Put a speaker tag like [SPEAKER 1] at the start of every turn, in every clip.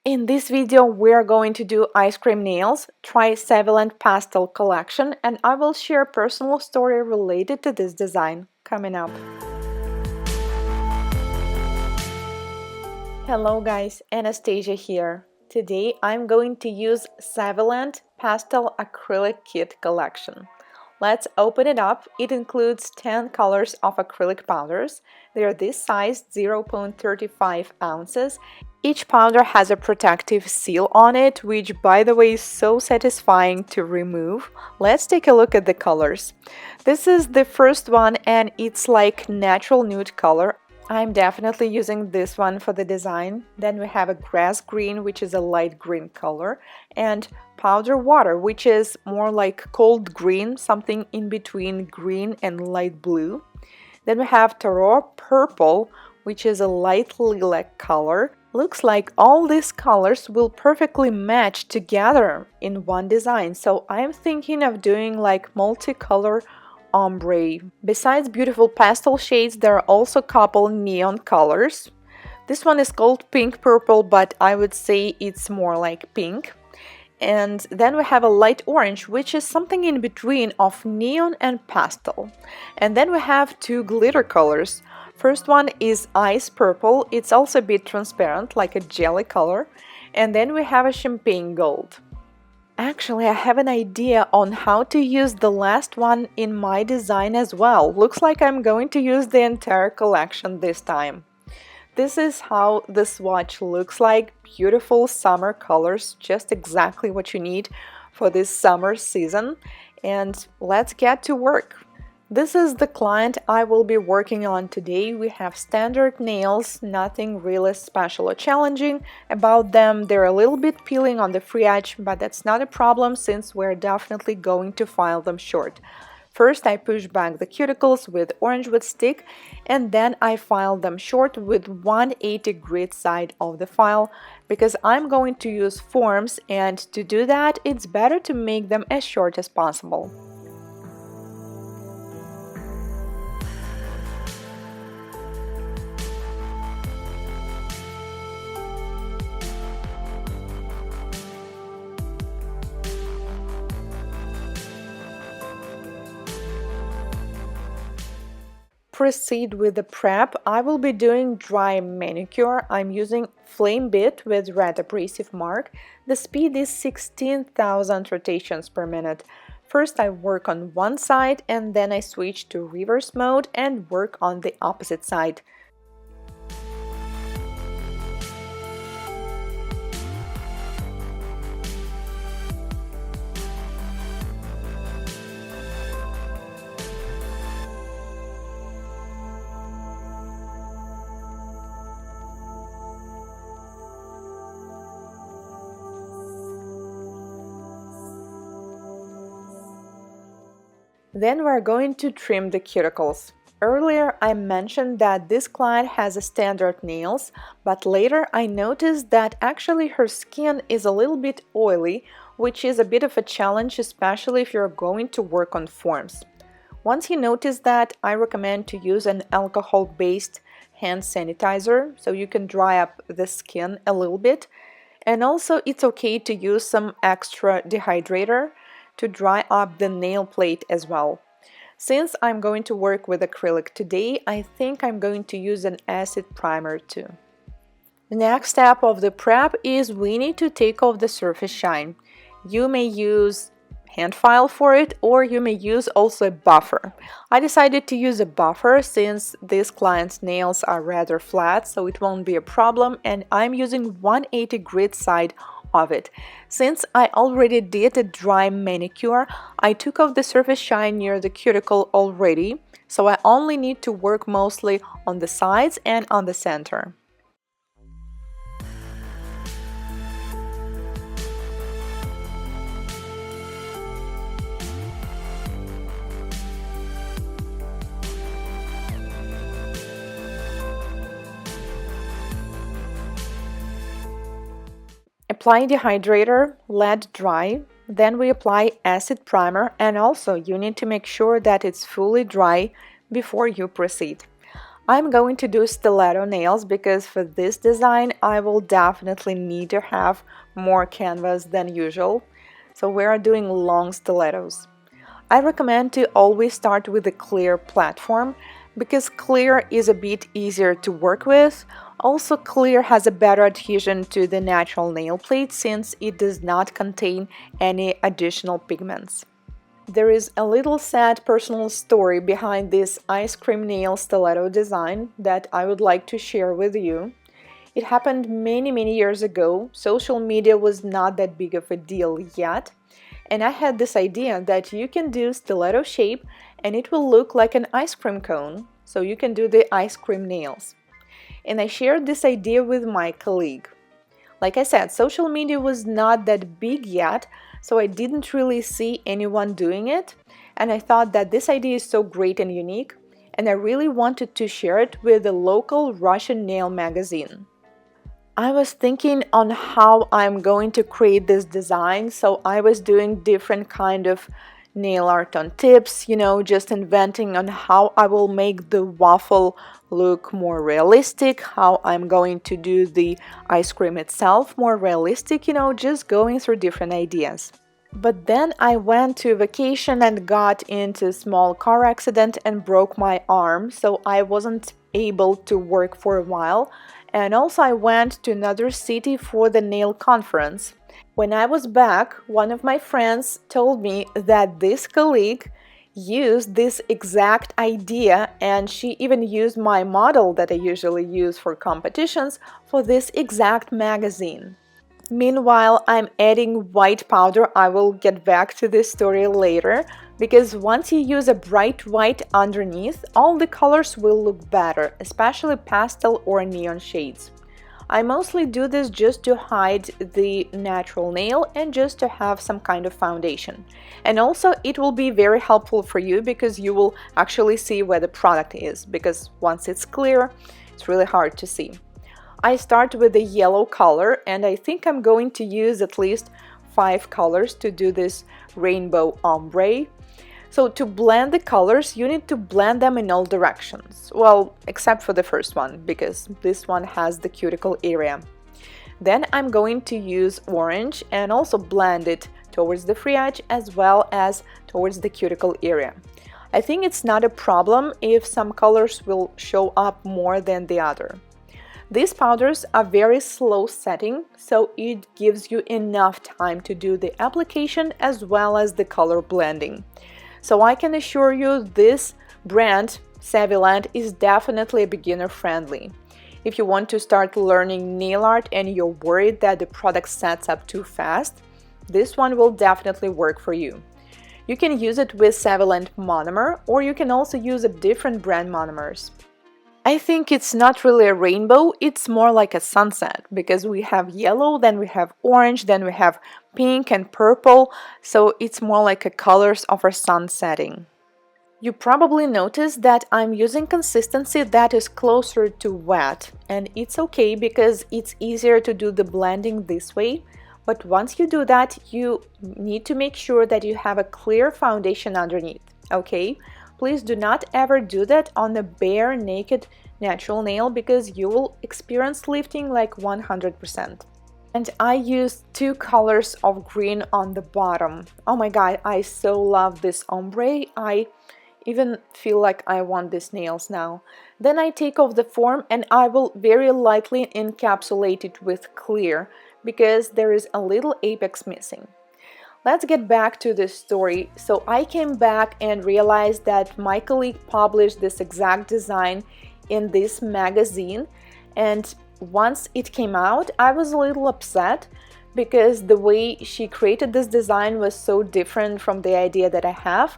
[SPEAKER 1] In this video, we are going to do ice cream nails, try Saviland pastel collection, and I will share a personal story related to this design coming up. Hello guys, Anastasia here. Today I'm going to use Saviland pastel acrylic kit collection. Let's open it up. It includes 10 colors of acrylic powders. They are this size, 0.35 ounces. Each powder has a protective seal on it, which by the way is so satisfying to remove. Let's take a look at the colors. This is the first one and it's like natural nude color. I'm definitely using this one for the design. Then we have a grass green, which is a light green color, and powder water, which is more like cold green, something in between green and light blue. Then we have Taro purple, which is a light lilac color. Looks like all these colors will perfectly match together in one design, so I'm thinking of doing like multicolor ombre. Besides beautiful pastel shades, there are also a couple neon colors. This one is called pink purple, but I would say it's more like pink. And then we have a light orange, which is something in between of neon and pastel. And then we have two glitter colors. First one is ice purple. It's also a bit transparent, like a jelly color. And then we have a champagne gold. Actually, I have an idea on how to use the last one in my design as well. Looks like I'm going to use the entire collection this time. This is how the swatch looks like. Beautiful summer colors, just exactly what you need for this summer season. And let's get to work. This is the client I will be working on today. We have standard nails, nothing really special or challenging about them. They're a little bit peeling on the free edge, but that's not a problem since we're definitely going to file them short. First, I push back the cuticles with orange wood stick, and then I file them short with 180 grit side of the file because I'm going to use forms, and to do that, it's better to make them as short as possible. Proceed with the prep. I will be doing dry manicure. I'm using flame bit with red abrasive mark. The speed is 16,000 rotations per minute. First I work on one side and then I switch to reverse mode and work on the opposite side. Then we're going to trim the cuticles. Earlier I mentioned that this client has a standard nails, but later I noticed that actually her skin is a little bit oily, which is a bit of a challenge, especially if you're going to work on forms. Once you notice that, I recommend to use an alcohol-based hand sanitizer so you can dry up the skin a little bit. And also it's okay to use some extra dehydrator to dry up the nail plate as well. Since I'm going to work with acrylic today, I think I'm going to use an acid primer too. The next step of the prep is we need to take off the surface shine. You may use hand file for it, or you may use also a buffer. I decided to use a buffer since this client's nails are rather flat, so it won't be a problem, and I'm using 180 grit side of it. Since I already did a dry manicure, I took off the surface shine near the cuticle already, so I only need to work mostly on the sides and on the center. Apply dehydrator, let dry, then we apply acid primer, and also you need to make sure that it's fully dry before you proceed. I'm going to do stiletto nails because for this design I will definitely need to have more canvas than usual. So we are doing long stilettos. I recommend to always start with a clear platform because clear is a bit easier to work with. Also, clear has a better adhesion to the natural nail plate since it does not contain any additional pigments. There is a little sad personal story behind this ice cream nail stiletto design that I would like to share with you. It happened many years ago. Social media was not that big of a deal yet. And I had this idea that you can do stiletto shape and it will look like an ice cream cone. So you can do the ice cream nails. And I shared this idea with my colleague. Like I said, social media was not that big yet, so I didn't really see anyone doing it. And I thought that this idea is so great and unique, and I really wanted to share it with a local Russian nail magazine. I was thinking on how I'm going to create this design, so I was doing different kind of nail art on tips, just inventing on how I will make the waffle look more realistic, how I'm going to do the ice cream itself more realistic, just going through different ideas. But then I went to vacation and got into a small car accident and broke my arm, so I wasn't able to work for a while. And also I went to another city for the nail conference. When I was back, one of my friends told me that this colleague used this exact idea, and she even used my model that I usually use for competitions for this exact magazine. Meanwhile, I'm adding white powder. I will get back to this story later, because once you use a bright white underneath, all the colors will look better, especially pastel or neon shades. I mostly do this just to hide the natural nail and just to have some kind of foundation. And also it will be very helpful for you because you will actually see where the product is, because once it's clear, it's really hard to see. I start with the yellow color, and I think I'm going to use at least 5 colors to do this rainbow ombre. So to blend the colors, you need to blend them in all directions. Well, except for the first one, because this one has the cuticle area. Then I'm going to use orange and also blend it towards the free edge as well as towards the cuticle area. I think it's not a problem if some colors will show up more than the other. These powders are very slow setting, so it gives you enough time to do the application as well as the color blending. So I can assure you this brand, Saviland, is definitely beginner friendly. If you want to start learning nail art and you're worried that the product sets up too fast, this one will definitely work for you. You can use it with Saviland monomer, or you can also use a different brand monomers. I think it's not really a rainbow, it's more like a sunset, because we have yellow, then we have orange, then we have pink and purple, so it's more like a colors of our sun setting. You probably noticed that I'm using consistency that is closer to wet, and it's okay because it's easier to do the blending this way. But once you do that, you need to make sure that you have a clear foundation underneath, okay? Please do not ever do that on a bare, naked, natural nail because you will experience lifting like 100%. And I used 2 colors of green on the bottom. Oh my god, I so love this ombre. I even feel like I want these nails now. Then I take off the form and I will very lightly encapsulate it with clear because there is a little apex missing. Let's get back to this story. So I came back and realized that my colleague published this exact design in this magazine, and once it came out, I was a little upset because the way she created this design was so different from the idea that I have.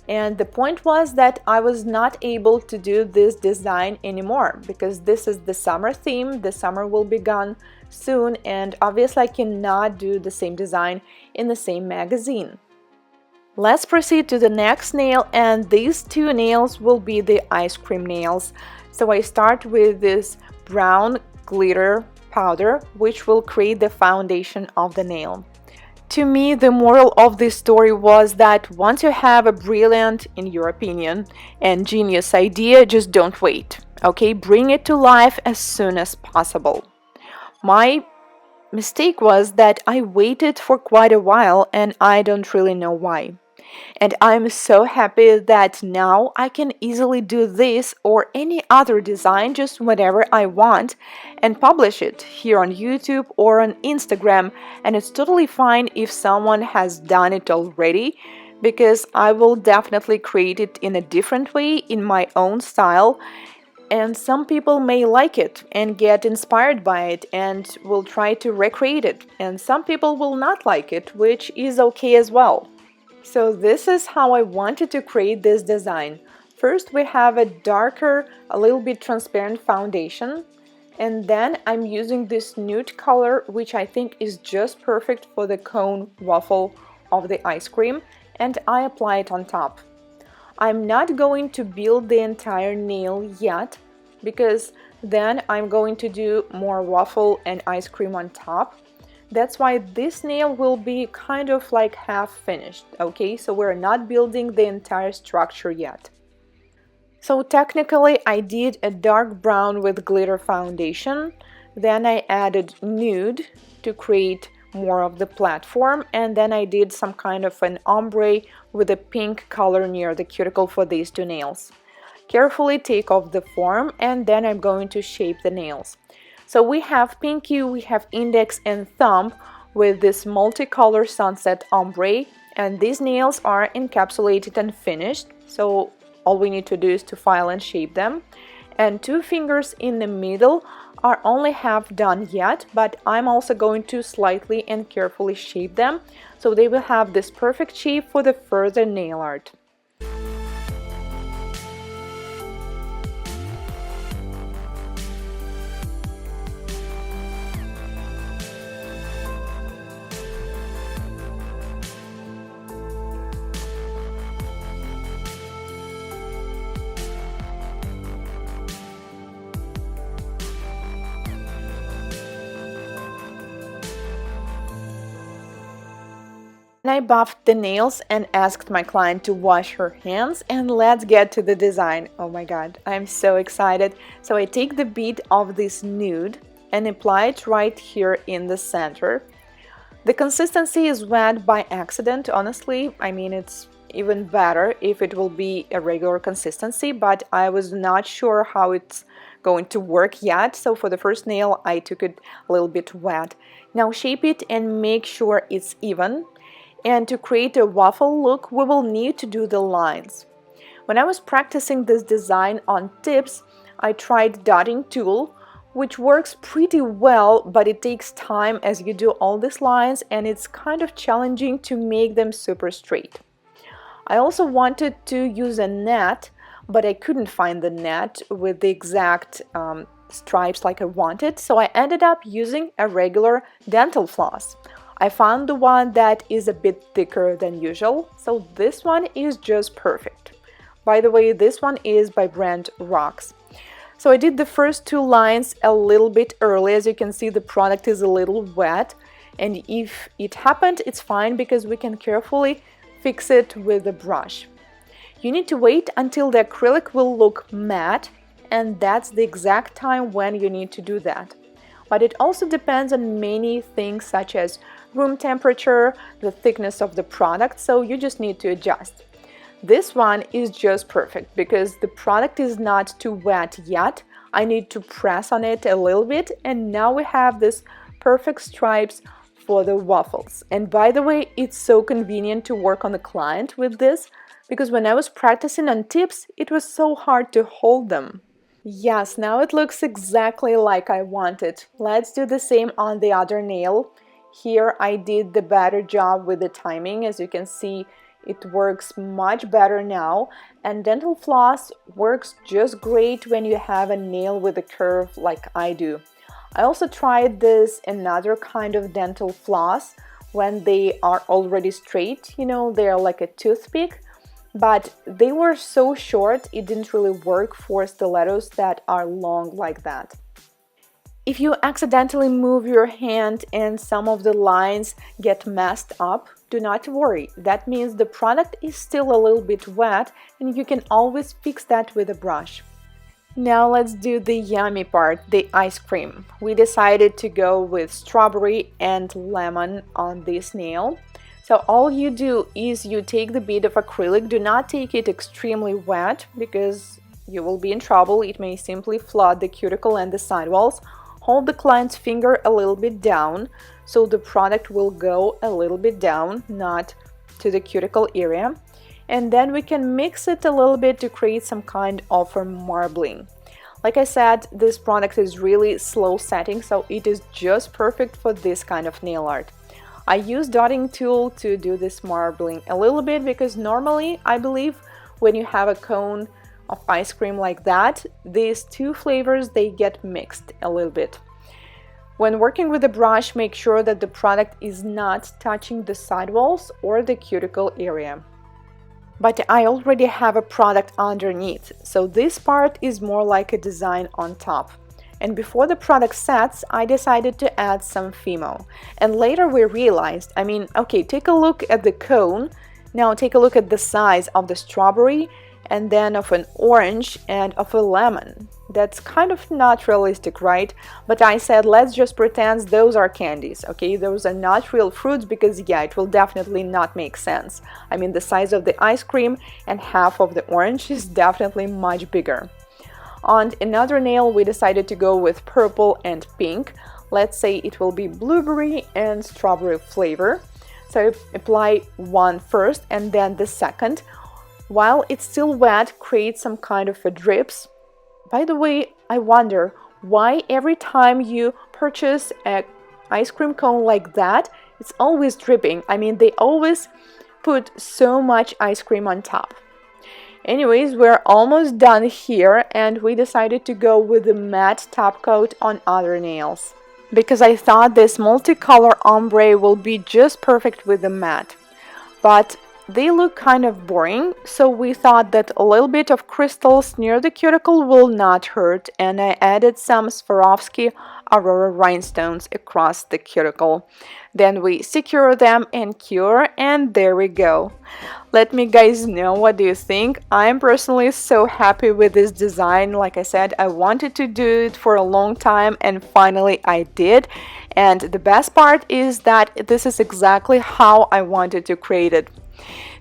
[SPEAKER 1] And the point was that I was not able to do this design anymore because this is the summer theme. The summer will be gone soon, and obviously I cannot do the same design in the same magazine. Let's proceed to the next nail, and these 2 nails will be the ice cream nails. So I start with this brown glitter powder, which will create the foundation of the nail. To me, the moral of this story was that once you have a brilliant, in your opinion, and genius idea, just don't wait. Okay, bring it to life as soon as possible. My mistake was that I waited for quite a while and I don't really know why. And I'm so happy that now I can easily do this or any other design just whenever I want and publish it here on YouTube or on Instagram. And it's totally fine if someone has done it already, because I will definitely create it in a different way in my own style. And some people may like it and get inspired by it and will try to recreate it. And some people will not like it, which is okay as well. So this is how I wanted to create this design. First we have a darker, a little bit transparent foundation, and then I'm using this nude color, which I think is just perfect for the cone waffle of the ice cream, and I apply it on top. I'm not going to build the entire nail yet, because then I'm going to do more waffle and ice cream on top. That's why this nail will be kind of like half finished, okay? So we're not building the entire structure yet. So technically I did a dark brown with glitter foundation, then I added nude to create more of the platform, and then I did some kind of an ombre with a pink color near the cuticle for these two nails. Carefully take off the form and then I'm going to shape the nails. So we have pinky, we have index and thumb with this multicolor sunset ombre, and these nails are encapsulated and finished, so all we need to do is to file and shape them. And two fingers in the middle are only half done yet, but I'm also going to slightly and carefully shape them so they will have this perfect shape for the further nail art. I buffed the nails and asked my client to wash her hands, and let's get to the design. Oh my god, I'm so excited. So I take the bead of this nude and apply it right here in the center. The consistency is wet by accident, honestly. I mean, it's even better if it will be a regular consistency, but I was not sure how it's going to work yet, so for the first nail I took it a little bit wet. Now shape it and make sure it's even. And to create a waffle look, we will need to do the lines. When I was practicing this design on tips, I tried dotting tool, which works pretty well, but it takes time as you do all these lines and it's kind of challenging to make them super straight. I also wanted to use a net, but I couldn't find the net with the exact stripes like I wanted, so I ended up using a regular dental floss. I found the one that is a bit thicker than usual, so this one is just perfect. By the way, this one is by brand Rocks. So I did the first two lines a little bit early. As you can see, the product is a little wet, and if it happened, it's fine because we can carefully fix it with a brush. You need to wait until the acrylic will look matte, and that's the exact time when you need to do that. But it also depends on many things such as room temperature, the thickness of the product, so you just need to adjust. This one is just perfect because the product is not too wet yet. I need to press on it a little bit, and now we have this perfect stripes for the waffles. And by the way, it's so convenient to work on the client with this, because when I was practicing on tips, it was so hard to hold them. Yes, now it looks exactly like I wanted. Let's do the same on the other nail. Here I did the better job with the timing. As you can see, it works much better now, and dental floss works just great when you have a nail with a curve like I do. I also tried this another kind of dental floss when they are already straight, you know, they're like a toothpick, but they were so short it didn't really work for stilettos that are long like that. If you accidentally move your hand and some of the lines get messed up, do not worry. That means the product is still a little bit wet and you can always fix that with a brush. Now let's do the yummy part, the ice cream. We decided to go with strawberry and lemon on this nail. So all you do is you take the bead of acrylic, do not take it extremely wet because you will be in trouble, it may simply flood the cuticle and the sidewalls. Hold the client's finger a little bit down so the product will go a little bit down, not to the cuticle area. And then we can mix it a little bit to create some kind of a marbling. Like I said, this product is really slow setting, so it is just perfect for this kind of nail art. I use dotting tool to do this marbling a little bit because normally I believe when you have a cone of ice cream like that, these two flavors, they get mixed a little bit. When working with the brush, make sure that the product is not touching the sidewalls or the cuticle area. But I already have a product underneath, so this part is more like a design on top. And before the product sets, I decided to add some Fimo. And later we realized, okay, take a look at the cone, now take a look at the size of the strawberry, and then of an orange and of a lemon. That's kind of not realistic, right? But I said, let's just pretend those are candies, okay? Those are not real fruits because, yeah, it will definitely not make sense. The size of the ice cream and half of the orange is definitely much bigger. On another nail, we decided to go with purple and pink. Let's say it will be blueberry and strawberry flavor. So apply one first and then the second. While it's still wet, create some kind of a drips. By the way, I wonder why every time you purchase an ice cream cone like that, it's always dripping. They always put so much ice cream on top. Anyways, we're almost done here and we decided to go with the matte top coat on other nails because I thought this multicolor ombre will be just perfect with the matte. But they look kind of boring, so we thought that a little bit of crystals near the cuticle will not hurt, and I added some Swarovski Aurora rhinestones across the cuticle. Then we secure them and cure, and there we go. Let me guys know what do you think. I'm personally so happy with this design. Like I said, I wanted to do it for a long time and finally I did. And the best part is that this is exactly how I wanted to create it.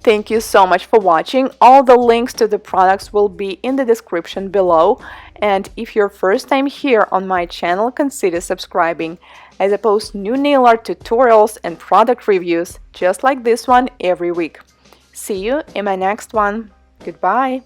[SPEAKER 1] Thank you so much for watching. All the links to the products will be in the description below. And if you're first time here on my channel, consider subscribing, as I post new nail art tutorials and product reviews just like this one every week. See you in my next one. Goodbye!